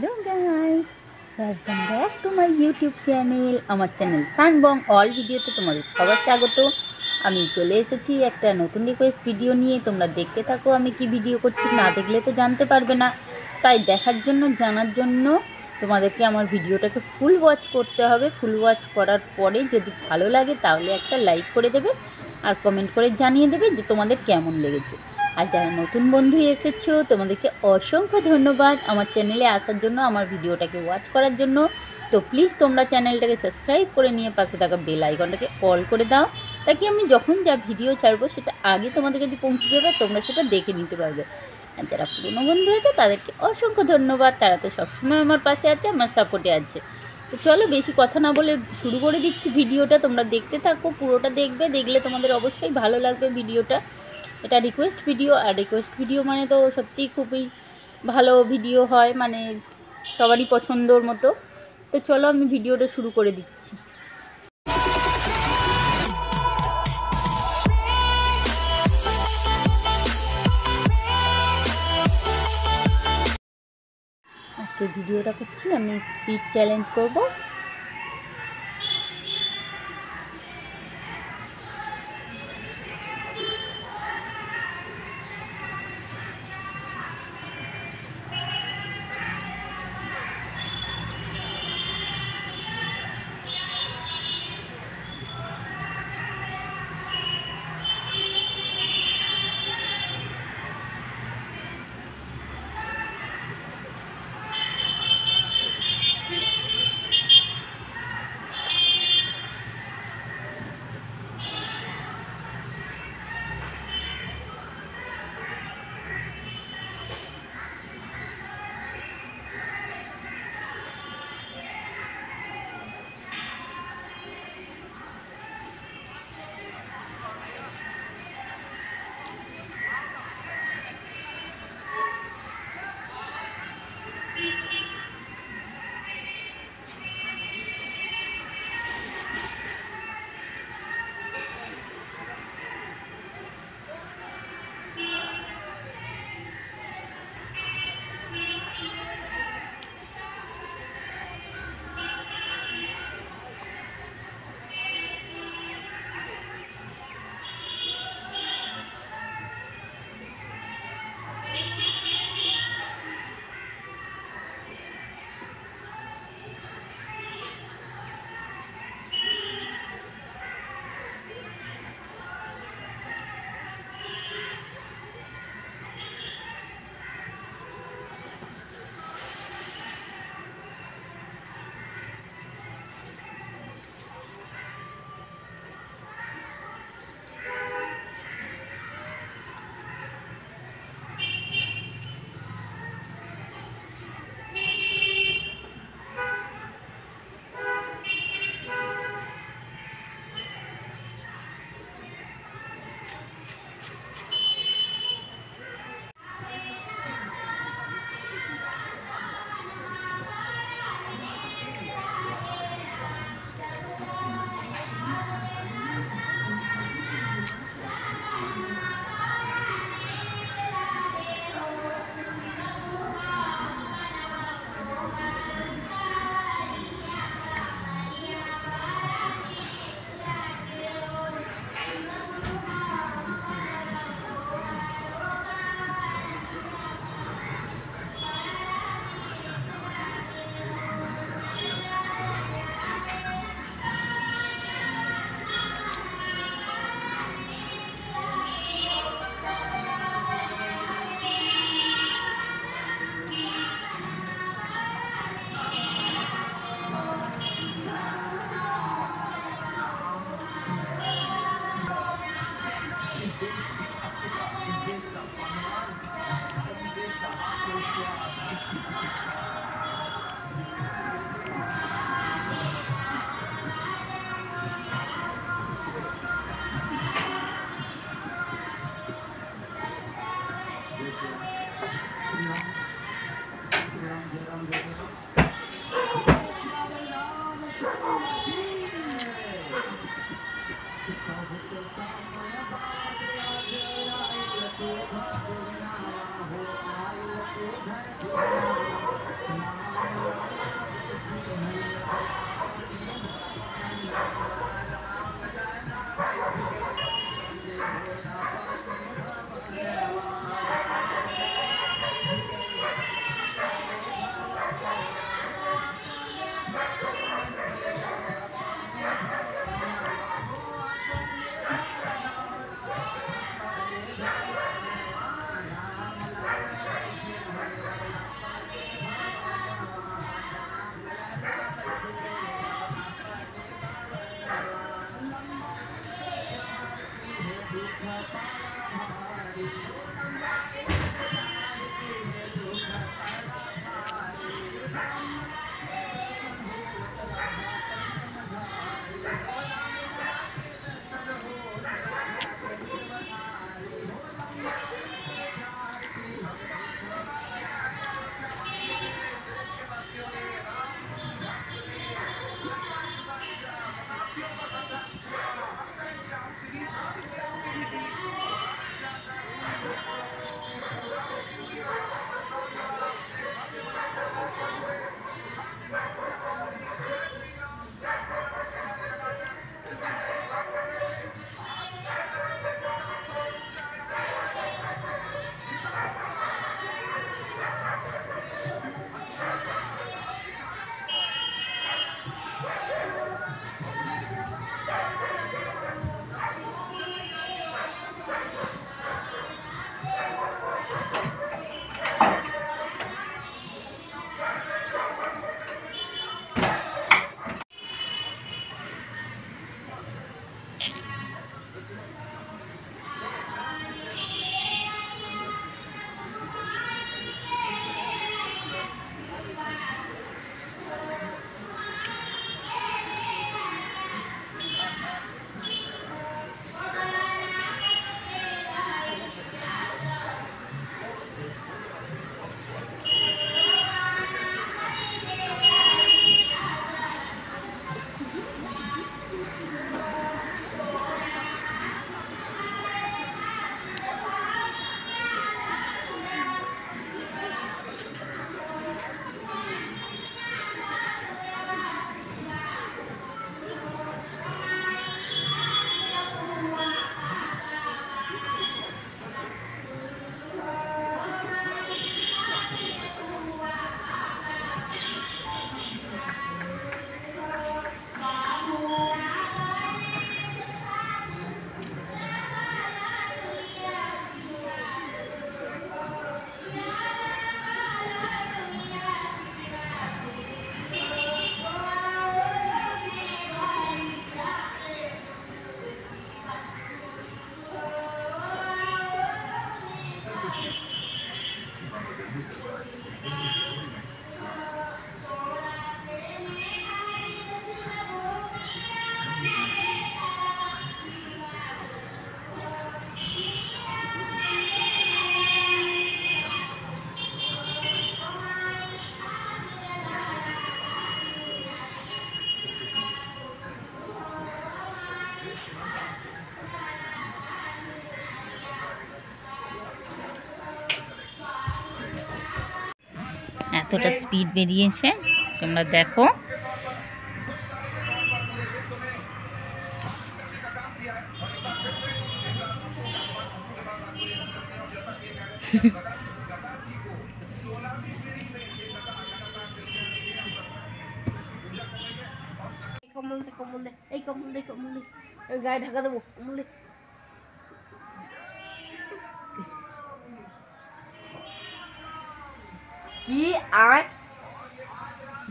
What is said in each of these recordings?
Hello guys, welcome back to my YouTube channel. আমার channel সানবং all ভিডিওতে তোমাদের সবার স্বাগত। আমি চলে এসেছি একটা নতুন রিকোয়েস্ট ভিডিও নিয়ে। তোমরা দেখতে থাকো আমি কি ভিডিও করছি, না দেখলে তো জানতে পারবে না। তাই দেখার জন্য, জানার জন্য তোমাদেরকে আমার ভিডিওটাকে ফুল ওয়াচ করতে হবে। ফুল ওয়াচ করার পরে যদি ভালো লাগে তাহলে একটা লাইক করে দেবে আর কমেন্ট করে জানিয়ে দেবে যে তোমাদের কেমন লেগেছে। আর যারা নতুন বন্ধু এসেছো তোমাদেরকে অসংখ্য ধন্যবাদ আমার চ্যানেলে আসার জন্য, আমার ভিডিওটাকে ওয়াচ করার জন্য। তো প্লিজ তোমরা চ্যানেলটাকে সাবস্ক্রাইব করে নিয়ে পাশে থাকা বেল আইকনটাকে অল করে দাও, তাকে আমি যখন যা ভিডিও ছাড়বো সেটা আগে তোমাদের কাছে পৌঁছে যাবে, তোমরা সেটা দেখে নিতে পারবে। আর যারা পুরনো বন্ধু আছে তাদেরকে অসংখ্য ধন্যবাদ, তারা তো সবসময় আমার পাশে আছে, আমার সাপোর্টে আছে। তো চলো বেশি কথা না বলে শুরু করে দিচ্ছি ভিডিওটা। তোমরা দেখতে থাকো, পুরোটা দেখবে, দেখলে তোমাদের অবশ্যই ভালো লাগবে ভিডিওটা। এটা রিকোয়েস্ট ভিডিও, আর রিকোয়েস্ট ভিডিও মানে তো সত্যিই খুবই ভালো ভিডিও হয়, মানে সবারই পছন্দর মতো। তো চলো আমি ভিডিওটা শুরু করে দিচ্ছি। আজকে ভিডিওটা করছি আমি স্পিড চ্যালেঞ্জ করব। এতটা স্পিড বেরিয়েছে, তোমরা দেখো। গায়ে ঢাকা দেবো कि आज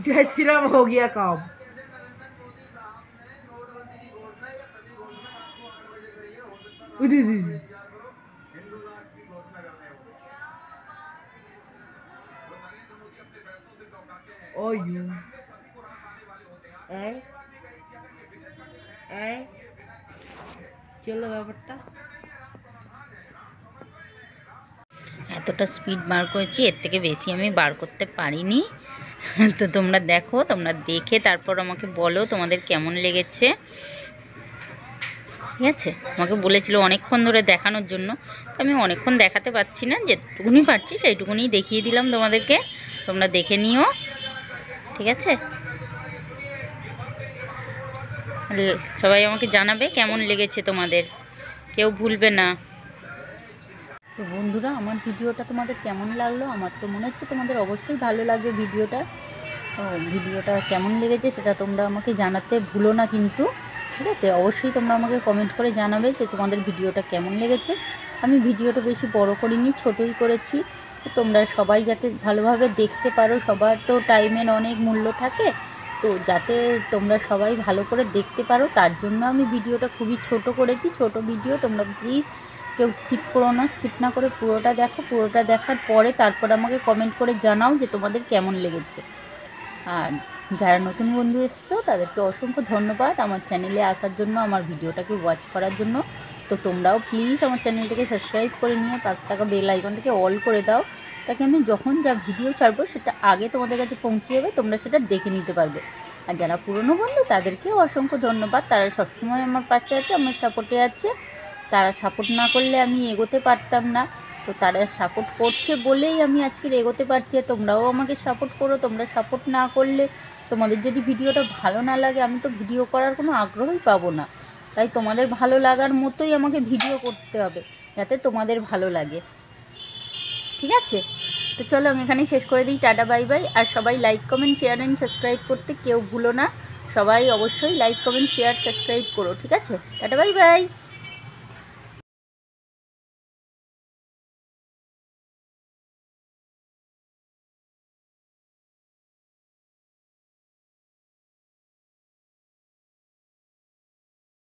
जय श्री राम हो गया काम। Oh you চলো ব্যাপারটা এতটা স্পিড বার করেছি, এর থেকে বেশি আমি বার করতে পারিনি। তো তোমরা দেখো, তোমরা দেখে তারপর আমাকে বলো তোমাদের কেমন লেগেছে। ঠিক আছে, আমাকে বলেছিল অনেকক্ষণ ধরে দেখানোর জন্য, তো আমি অনেকক্ষণ দেখাতে পারছি না, যেটুকুনি পারছি সেইটুকুনি দেখিয়ে দিলাম তোমাদেরকে। তোমরা দেখে নিও, ঠিক আছে। সবাই আমাকে জানাবে কেমন লেগেছে তোমাদের, কেউ ভুলবে না। তো বন্ধুরা, আমার ভিডিওটা তোমাদের কেমন লাগলো? আমার তো মনে হচ্ছে তোমাদের অবশ্যই ভালো লাগবে ভিডিওটা। তো ভিডিওটা কেমন লেগেছে সেটা তোমরা আমাকে জানাতে ভুলো না কিন্তু, ঠিক আছে। অবশ্যই তোমরা আমাকে কমেন্ট করে জানাবে যে তোমাদের ভিডিওটা কেমন লেগেছে। আমি ভিডিওটা বেশি বড় করিনি, ছোটই করেছি। তো তোমরা সবাই যাতে ভালোভাবে দেখতে পারো, সবার তো টাইমের অনেক মূল্য থাকে, তো যাতে তোমরা সবাই ভালো করে দেখতে পারো তার জন্য আমি ভিডিওটা খুবই ছোট করেছি। ছোট ভিডিও, তোমরা প্লিজ কেউ স্কিপ করো না, স্কিপ না করে পুরোটা দেখো। পুরোটা দেখার পরে তারপর আমাকে কমেন্ট করে জানাও যে তোমাদের কেমন লেগেছে। আর যারা নতুন বন্ধু এসছো তাদেরকে অসংখ্য ধন্যবাদ আমার চ্যানেলে আসার জন্য, আমার ভিডিওটাকে ওয়াচ করার জন্য। তো তোমরাও প্লিজ আমার চ্যানেলটাকে সাবস্ক্রাইব করে নিয়ে পাশে থাকা বেল আইকনটাকে অল করে দাও, তাকে আমি যখন যা ভিডিও ছাড়বো সেটা আগে তোমাদের কাছে পৌঁছে যাবে, তোমরা সেটা দেখে নিতে পারবে। আর যারা পুরনো বন্ধু তাদেরকেও অসংখ্য ধন্যবাদ, তারা সবসময় আমার পাশে আছে, আমার সাপোর্টে আছে। তারা সাপোর্ট না করলে আমি এগোতে পারতাম না, তো তারা সাপোর্ট করছে বলেই আমি আজকের এগোতে পারছি। তোমরাও আমাকে সাপোর্ট করো। তোমরা সাপোর্ট না করলে, তোমাদের যদি ভিডিওটা ভালো না লাগে, আমি তো ভিডিও করার কোনো আগ্রহই পাবো না। তাই তোমাদের ভালো লাগার মতোই আমাকে ভিডিও করতে হবে, যাতে তোমাদের ভালো লাগে, ঠিক আছে। তো চলো আমি এখানেই শেষ করে দিই। Tata, by bye. আর সবাই like, comment, share and subscribe করতে কেউ ভুলো না। সবাই অবশ্যই লাইক, কমেন্ট, শেয়ার, সাবস্ক্রাইব করো, ঠিক আছে। Tata, bye bye.